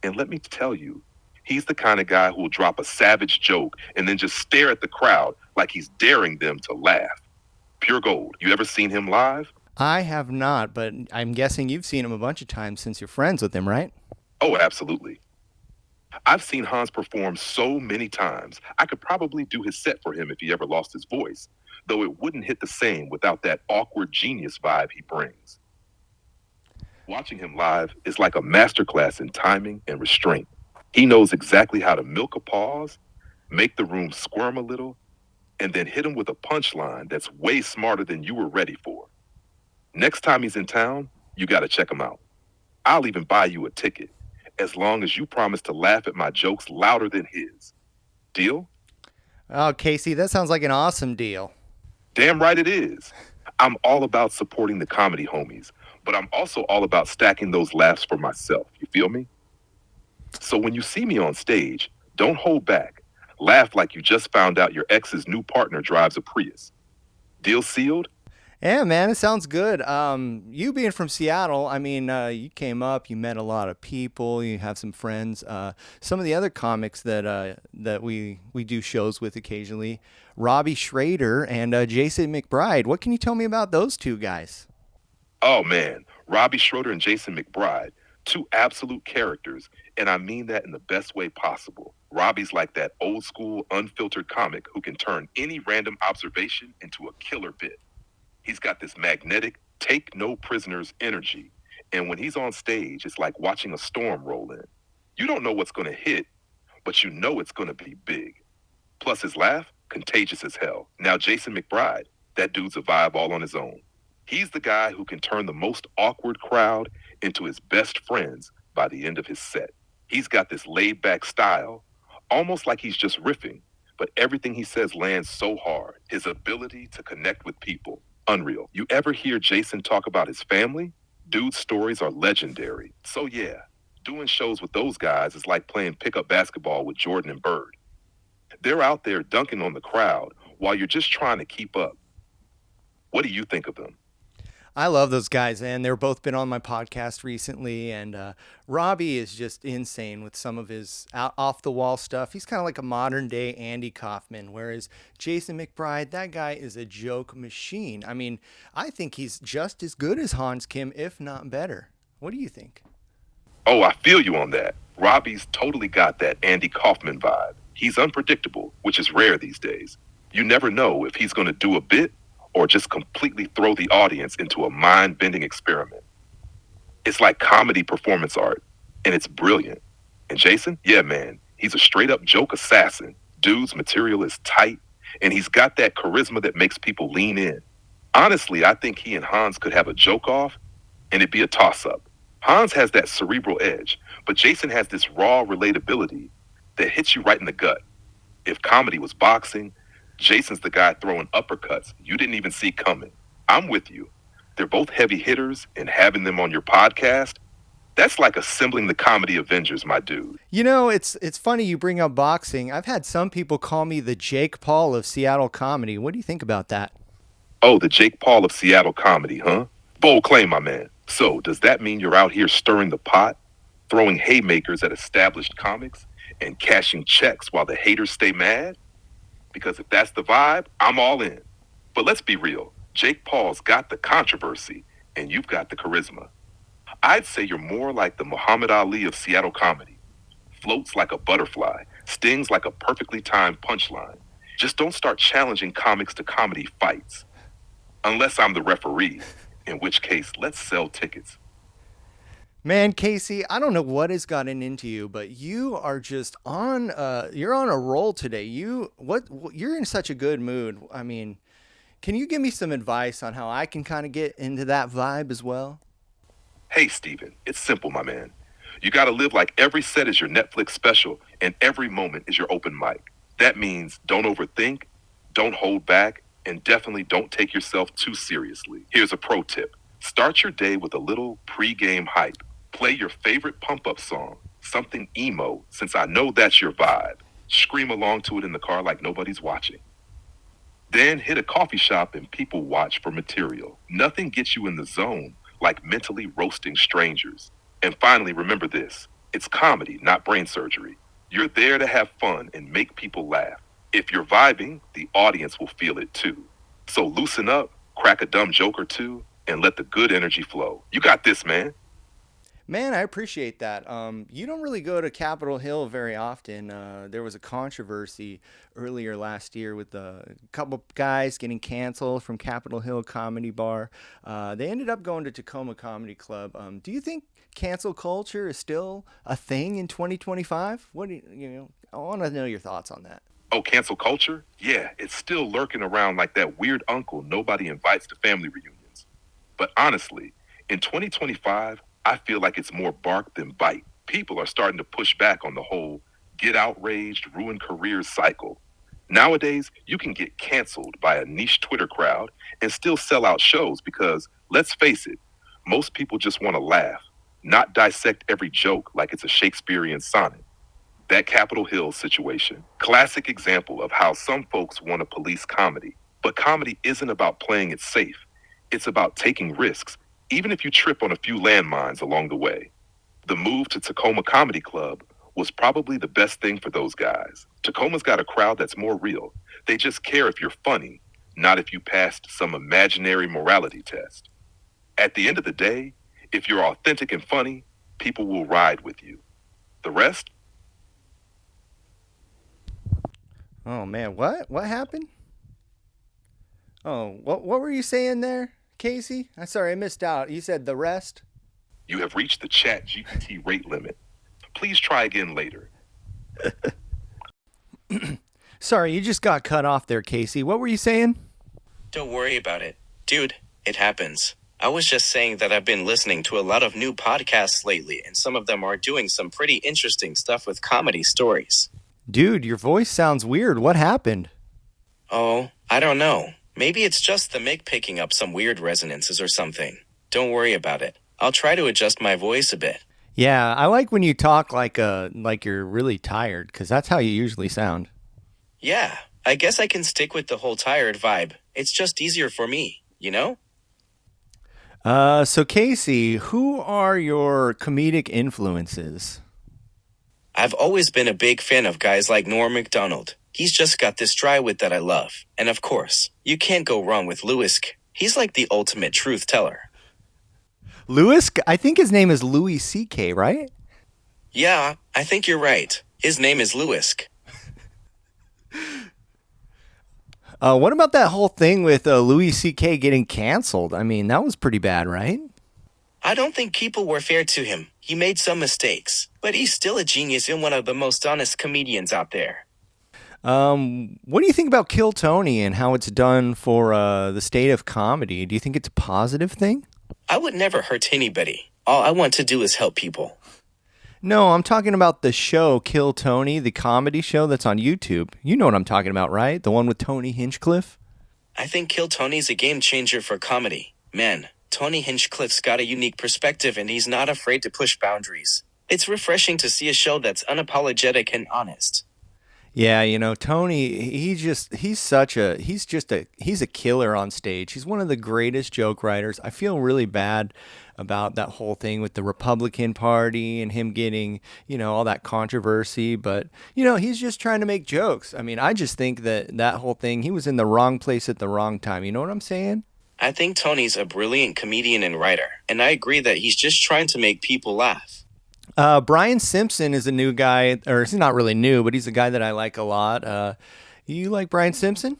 And let me tell you, he's the kind of guy who will drop a savage joke and then just stare at the crowd like he's daring them to laugh. Pure gold. You ever seen him live? I have not, but I'm guessing you've seen him a bunch of times since you're friends with him, right? Oh, absolutely. I've seen Hans perform so many times, I could probably do his set for him if he ever lost his voice, though it wouldn't hit the same without that awkward genius vibe he brings. Watching him live is like a masterclass in timing and restraint. He knows exactly how to milk a pause, make the room squirm a little, and then hit him with a punchline that's way smarter than you were ready for. Next time he's in town, you got to check him out. I'll even buy you a ticket, as long as you promise to laugh at my jokes louder than his. Deal? Oh, Casey, that sounds like an awesome deal. Damn right it is. I'm all about supporting the comedy homies, but I'm also all about stacking those laughs for myself. You feel me? So when you see me on stage, don't hold back. Laugh like you just found out your ex's new partner drives a Prius. Deal sealed? Yeah, man, it sounds good. You being from Seattle, I mean, you came up, you met a lot of people, you have some friends. Some of the other comics that we do shows with occasionally, Robbie Schrader and Jason McBride. What can you tell me about those two guys? Oh man, Robbie Schroeder and Jason McBride, two absolute characters, and I mean that in the best way possible. Robbie's like that old school, unfiltered comic who can turn any random observation into a killer bit. He's got this magnetic, take no prisoners energy, and when he's on stage, it's like watching a storm roll in. You don't know what's going to hit, but you know it's going to be big. Plus his laugh, contagious as hell. Now Jason McBride, that dude's a vibe all on his own. He's the guy who can turn the most awkward crowd into his best friends by the end of his set. He's got this laid back style, almost like he's just riffing, but everything he says lands so hard. His ability to connect with people, unreal. You ever hear Jason talk about his family? Dude's stories are legendary. So yeah, doing shows with those guys is like playing pickup basketball with Jordan and Bird. They're out there dunking on the crowd while you're just trying to keep up. What do you think of them? I love those guys, and they've both been on my podcast recently. And Robbie is just insane with some of his off the wall stuff. He's kind of like a modern day Andy Kaufman, whereas Jason McBride, that guy is a joke machine. I mean, I think he's just as good as Hans Kim, if not better. What do you think? Oh, I feel you on that. Robbie's totally got that Andy Kaufman vibe. He's unpredictable, which is rare these days. You never know if he's going to do a bit or just completely throw the audience into a mind-bending experiment. It's like comedy performance art, and it's brilliant. And Jason, yeah, man, he's a straight-up joke assassin. Dude's material is tight, and he's got that charisma that makes people lean in. Honestly, I think he and Hans could have a joke off, and it'd be a toss-up. Hans has that cerebral edge, but Jason has this raw relatability that hits you right in the gut. If comedy was boxing, Jason's the guy throwing uppercuts you didn't even see coming. I'm with you. They're both heavy hitters, and having them on your podcast, that's like assembling the comedy Avengers, my dude. You know, it's funny you bring up boxing. I've had some people call me the Jake Paul of Seattle comedy. What do you think about that? Oh, the Jake Paul of Seattle comedy, huh? Bold claim, my man. So, does that mean you're out here stirring the pot, throwing haymakers at established comics, and cashing checks while the haters stay mad? Because if that's the vibe, I'm all in. But let's be real. Jake Paul's got the controversy, and you've got the charisma. I'd say you're more like the Muhammad Ali of Seattle comedy. Floats like a butterfly, stings like a perfectly timed punchline. Just don't start challenging comics to comedy fights. Unless I'm the referee, in which case, let's sell tickets. Man, Casey, I don't know what has gotten into you, but you are just on you're on a roll today. You're in such a good mood. I mean, can you give me some advice on how I can kind of get into that vibe as well? Hey, Steven, it's simple, my man. You gotta live like every set is your Netflix special and every moment is your open mic. That means don't overthink, don't hold back, and definitely don't take yourself too seriously. Here's a pro tip. Start your day with a little pre-game hype. Play your favorite pump-up song, something emo, since I know that's your vibe. Scream along to it in the car like nobody's watching. Then hit a coffee shop and people watch for material. Nothing gets you in the zone like mentally roasting strangers. And finally, remember this. It's comedy, not brain surgery. You're there to have fun and make people laugh. If you're vibing, the audience will feel it too. So loosen up, crack a dumb joke or two, and let the good energy flow. You got this, man. Man, I appreciate that. You don't really go to Capitol Hill very often. There was a controversy earlier last year with a couple guys getting canceled from Capitol Hill Comedy Bar. They ended up going to Tacoma Comedy Club. Do you think cancel culture is still a thing in 2025? What do you I want to know your thoughts on that. Oh, cancel culture? Yeah, it's still lurking around like that weird uncle nobody invites to family reunions. But honestly, in 2025, I feel like it's more bark than bite. People are starting to push back on the whole get outraged, ruin careers cycle. Nowadays, you can get canceled by a niche Twitter crowd and still sell out shows because, let's face it, most people just want to laugh, not dissect every joke like it's a Shakespearean sonnet. That Capitol Hill situation, classic example of how some folks want to police comedy. But comedy isn't about playing it safe. It's about taking risks, even if you trip on a few landmines along the way. The move to Tacoma Comedy Club was probably the best thing for those guys. Tacoma's got a crowd that's more real. They just care if you're funny, not if you passed some imaginary morality test. At the end of the day, if you're authentic and funny, people will ride with you. The rest? Oh man, what happened? Oh, what were you saying there, Casey? I'm sorry, I missed out. You said the rest? You have reached the Chat GPT rate limit. Please try again later. Sorry, you just got cut off there, Casey. What were you saying? Don't worry about it. Dude, it happens. I was just saying that I've been listening to a lot of new podcasts lately, and some of them are doing some pretty interesting stuff with comedy stories. Dude, your voice sounds weird. What happened? Oh, I don't know. Maybe it's just the mic picking up some weird resonances or something. Don't worry about it. I'll try to adjust my voice a bit. Yeah, I like when you talk like you're really tired, because that's how you usually sound. Yeah, I guess I can stick with the whole tired vibe. It's just easier for me, you know? So Casey, who are your comedic influences? I've always been a big fan of guys like Norm Macdonald. He's just got this dry wit that I love. And of course, you can't go wrong with Louis. He's like the ultimate truth teller. Louis? I think his name is Louis C.K., right? Yeah, I think you're right. His name is Louis. What about that whole thing with Louis C.K. getting canceled? I mean, that was pretty bad, right? I don't think people were fair to him. He made some mistakes, but he's still a genius and one of the most honest comedians out there. What do you think about Kill Tony and how it's done for the state of comedy? Do you think it's a positive thing? I would never hurt anybody. All I want to do is help people. No, I'm talking about the show Kill Tony, the comedy show that's on YouTube. You know what I'm talking about, right? The one with Tony Hinchcliffe? I think Kill Tony's a game changer for comedy. Man, Tony Hinchcliffe's got a unique perspective and he's not afraid to push boundaries. It's refreshing to see a show that's unapologetic and honest. Yeah, you know, Tony, he's a killer on stage. He's one of the greatest joke writers. I feel really bad about that whole thing with the Republican Party and him getting, all that controversy, but he's just trying to make jokes. I mean, I just think that whole thing, he was in the wrong place at the wrong time. You know what I'm saying? I think Tony's a brilliant comedian and writer, and I agree that he's just trying to make people laugh. Brian Simpson is a new guy, or he's not really new, but he's a guy that I like a lot. You like Brian Simpson?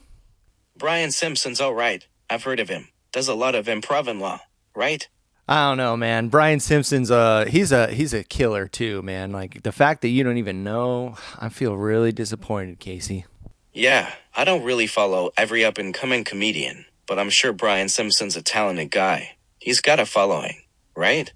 Brian Simpson's all right. I've heard of him. Does a lot of improv and law, right? I don't know, man. Brian Simpson's he's a killer too, man. Like the fact that you don't even know, I feel really disappointed, Casey. Yeah, I don't really follow every up-and-coming comedian, but I'm sure Brian Simpson's a talented guy. He's got a following, right?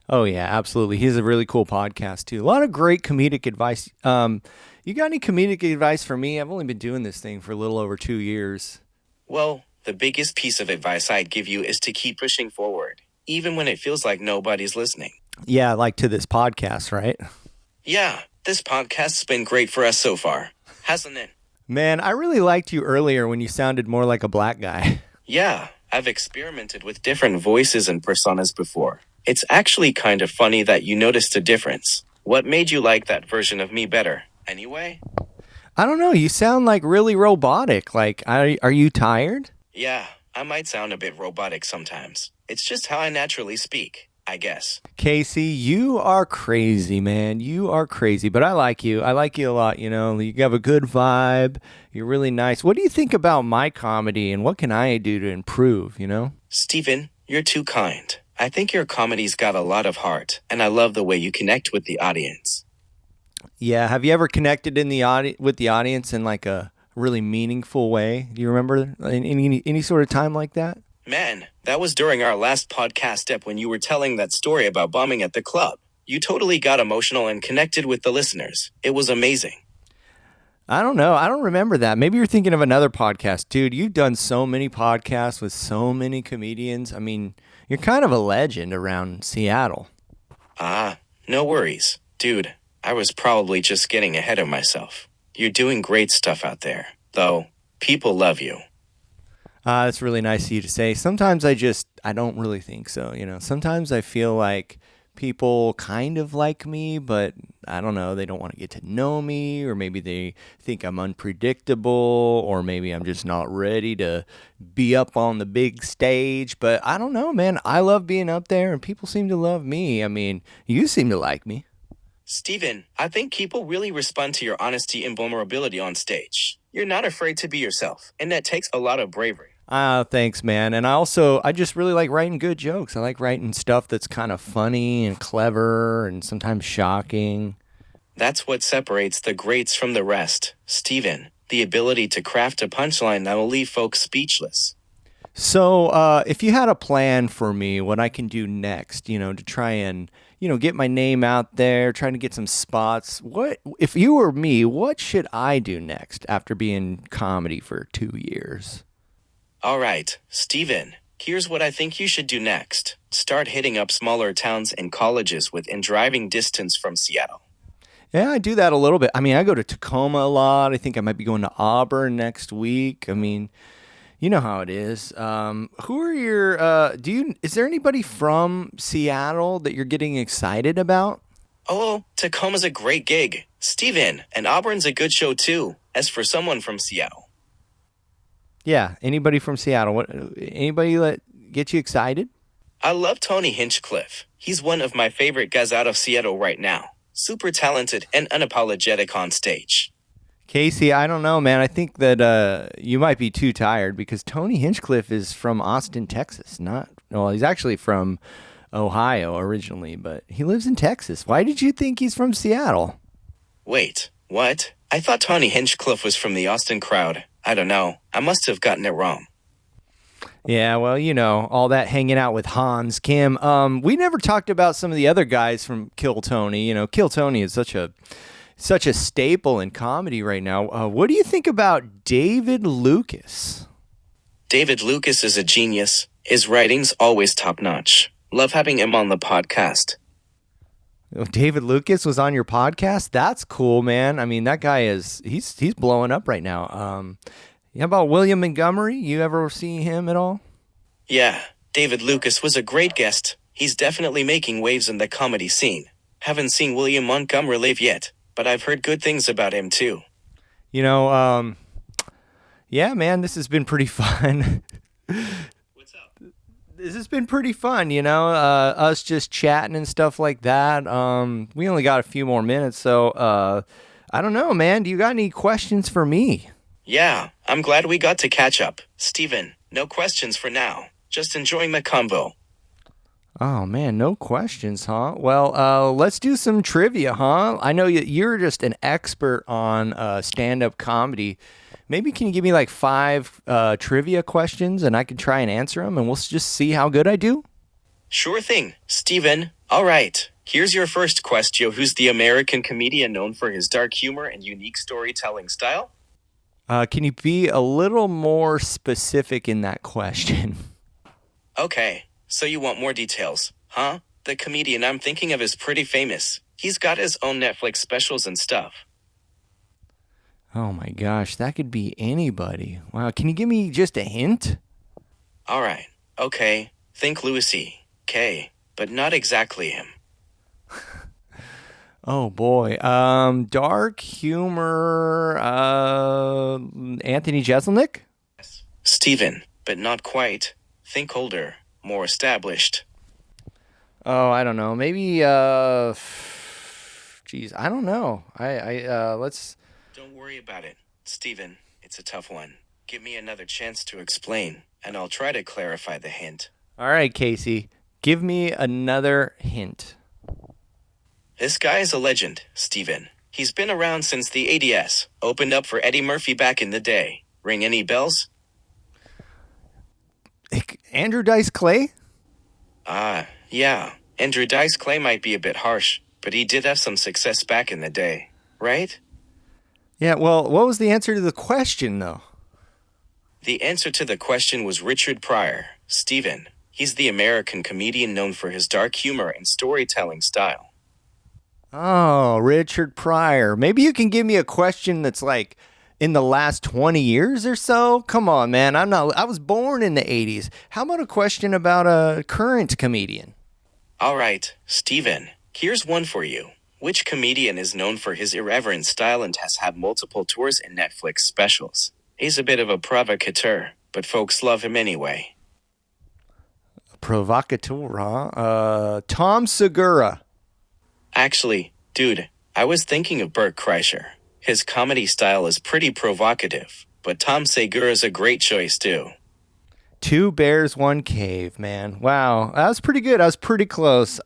Oh yeah, absolutely. He's a really cool podcast too. A lot of great comedic advice. You got any comedic advice for me? I've only been doing this thing for a little over 2 years. Well, the biggest piece of advice I'd give you is to keep pushing forward, even when it feels like nobody's listening. Yeah, like to this podcast, right? Yeah, this podcast's been great for us so far, hasn't it? Man, I really liked you earlier when you sounded more like a black guy. Yeah, I've experimented with different voices and personas before. It's actually kind of funny that you noticed a difference. What made you like that version of me better, anyway? I don't know. You sound like really robotic. Like, are you tired? Yeah, I might sound a bit robotic sometimes. It's just how I naturally speak, I guess. Casey, you are crazy, man. You are crazy, but I like you. I like you a lot, You have a good vibe. You're really nice. What do you think about my comedy and what can I do to improve, Steven, you're too kind. I think your comedy's got a lot of heart, and I love the way you connect with the audience. Yeah, have you ever connected with the audience in like a really meaningful way? Do you remember any sort of time like that? Man, that was during our last podcast step when you were telling that story about bombing at the club. You totally got emotional and connected with the listeners. It was amazing. I don't know. I don't remember that. Maybe you're thinking of another podcast. Dude, you've done so many podcasts with so many comedians. I mean, you're kind of a legend around Seattle. Ah, no worries. Dude, I was probably just getting ahead of myself. You're doing great stuff out there, though. People love you. That's really nice of you to say. Sometimes I don't really think so. Sometimes I feel like people kind of like me, but I don't know. They don't want to get to know me, or maybe they think I'm unpredictable, or maybe I'm just not ready to be up on the big stage. But I don't know, man. I love being up there, and people seem to love me. I mean, you seem to like me. Steven, I think people really respond to your honesty and vulnerability on stage. You're not afraid to be yourself, and that takes a lot of bravery. Thanks, man. And I just really like writing good jokes. I like writing stuff that's kind of funny and clever and sometimes shocking. That's what separates the greats from the rest, Steven. The ability to craft a punchline that will leave folks speechless. So, if you had a plan for me, what I can do next, to try and, get my name out there, trying to get some spots. What if you were me? What should I do next after being comedy for 2 years? All right, Steven. Here's what I think you should do next. Start hitting up smaller towns and colleges within driving distance from Seattle. Yeah, I do that a little bit. I mean, I go to Tacoma a lot. I think I might be going to Auburn next week. I mean, you know how it is. Who are your? Is there anybody from Seattle that you're getting excited about? Oh, Tacoma's a great gig, Steven, and Auburn's a good show too. As for someone from Seattle. Yeah, anybody from Seattle? What? Anybody that gets you excited? I love Tony Hinchcliffe. He's one of my favorite guys out of Seattle right now. Super talented and unapologetic on stage. Casey, I don't know, man. I think that you might be too tired because Tony Hinchcliffe is from Austin, Texas. He's actually from Ohio originally, but he lives in Texas. Why did you think he's from Seattle? Wait, what? I thought Tony Hinchcliffe was from the Austin crowd. I don't know. I must have gotten it wrong. Yeah, well, all that hanging out with Hans Kim. We never talked about some of the other guys from Kill Tony. Kill Tony is such a staple in comedy right now. What do you think about David Lucas? David Lucas is a genius. His writing's always top-notch. Love having him on the podcast. David Lucas was on your podcast? That's cool, man. I mean, that guy he's blowing up right now. How about William Montgomery? You ever see him at all? Yeah, David Lucas was a great guest. He's definitely making waves in the comedy scene. Haven't seen William Montgomery live yet, but I've heard good things about him too. Yeah, man, this has been pretty fun. What's up? This has been pretty fun, us just chatting and stuff like that. We only got a few more minutes, so I don't know, man. Do you got any questions for me? Yeah, I'm glad we got to catch up. Steven, no questions for now. Just enjoying my convo. Oh, man, no questions, huh? Well, let's do some trivia, huh? I know you're just an expert on stand-up comedy. Maybe can you give me like 5 trivia questions and I can try and answer them and we'll just see how good I do? Sure thing, Steven. All right, here's your first question. Who's the American comedian known for his dark humor and unique storytelling style? Can you be a little more specific in that question? Okay, so you want more details, huh? The comedian I'm thinking of is pretty famous. He's got his own Netflix specials and stuff. Oh my gosh, that could be anybody. Wow, can you give me just a hint? All right, okay, think Louis C.K., but not exactly him. Oh boy, dark humor, Anthony Jeselnik? Yes, Steven, but not quite. Think older, more established. Oh, I don't know. Maybe, geez, I don't know. Let's... Don't worry about it, Steven. It's a tough one. Give me another chance to explain, and I'll try to clarify the hint. All right, Casey, give me another hint. This guy is a legend, Steven. He's been around since the 80s. Opened up for Eddie Murphy back in the day. Ring any bells? Andrew Dice Clay? Yeah. Andrew Dice Clay might be a bit harsh, but he did have some success back in the day, right? Yeah, well, what was the answer to the question, though? The answer to the question was Richard Pryor, Steven. He's the American comedian known for his dark humor and storytelling style. Oh, Richard Pryor. Maybe you can give me a question that's like in the last 20 years or so? Come on, man. I was born in the 80s. How about a question about a current comedian? All right, Steven. Here's one for you. Which comedian is known for his irreverent style and has had multiple tours and Netflix specials? He's a bit of a provocateur, but folks love him anyway. Provocateur, huh? Tom Segura. Actually, dude, I was thinking of Bert Kreischer. His comedy style is pretty provocative, but Tom Segura is a great choice too. 2 bears, 1 cave, man. Wow, that was pretty good. I was pretty close.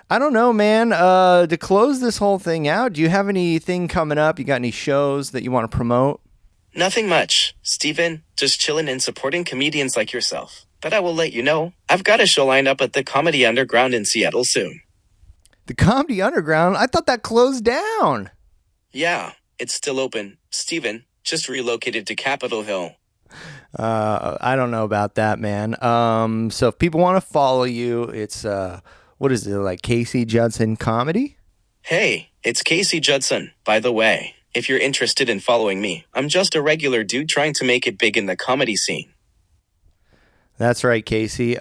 I don't know, man. To close this whole thing out, do you have anything coming up? You got any shows that you want to promote? Nothing much, Steven. Just chilling and supporting comedians like yourself. But I will let you know, I've got a show lined up at the Comedy Underground in Seattle soon. The Comedy Underground? I thought that closed down. Yeah, it's still open. Steven just relocated to Capitol Hill. I don't know about that, man. So if people want to follow you, it's what is it, like Casey Judson Comedy? Hey, it's Casey Judson, by the way. If you're interested in following me, I'm just a regular dude trying to make it big in the comedy scene. That's right, Casey.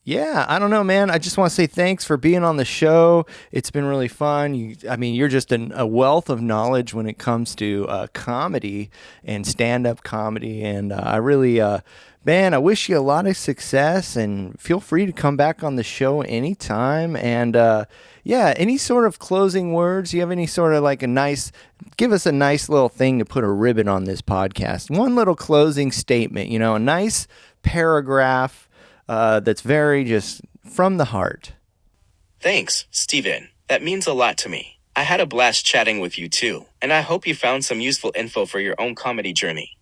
Yeah, I don't know, man. I just want to say thanks for being on the show. It's been really fun. You're just a wealth of knowledge when it comes to comedy and stand-up comedy. And I really, man, I wish you a lot of success. And feel free to come back on the show anytime. And yeah, any sort of closing words? Do you have any sort of like give us a nice little thing to put a ribbon on this podcast? One little closing statement, a nice paragraph that's very just from the heart. Thanks, Steven. That means a lot to me. I had a blast chatting with you too, and I hope you found some useful info for your own comedy journey.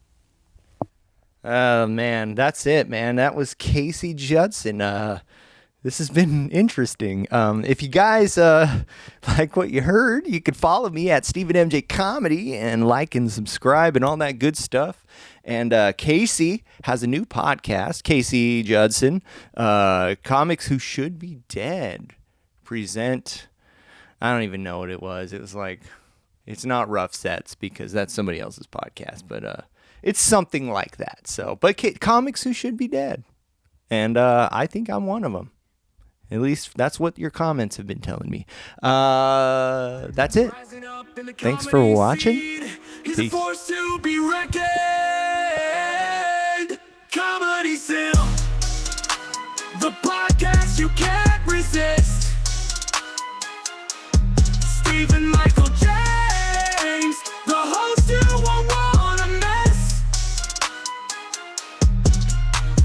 Oh, man, that's it, man. That was Casey Judson. This has been interesting. If you guys like what you heard, you can follow me at Stephen MJ Comedy and like and subscribe and all that good stuff. And Casey has a new podcast, Casey Judson, Comics Who Should Be Dead, present. I don't even know what it was. It was like, it's not Rough Sets because that's somebody else's podcast, but it's something like that. So, but Comics Who Should Be Dead. And I think I'm one of them. At least that's what your comments have been telling me. That's it. Thanks for watching. Peace. Comedy Simp, the podcast you can't resist. Stephen Michael James, the host you won't wanna miss.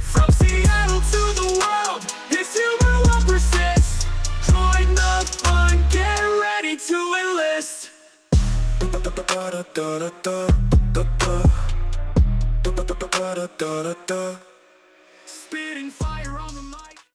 From Seattle to the world, his humor will persist. Join the fun, get ready to enlist. Spitting fire.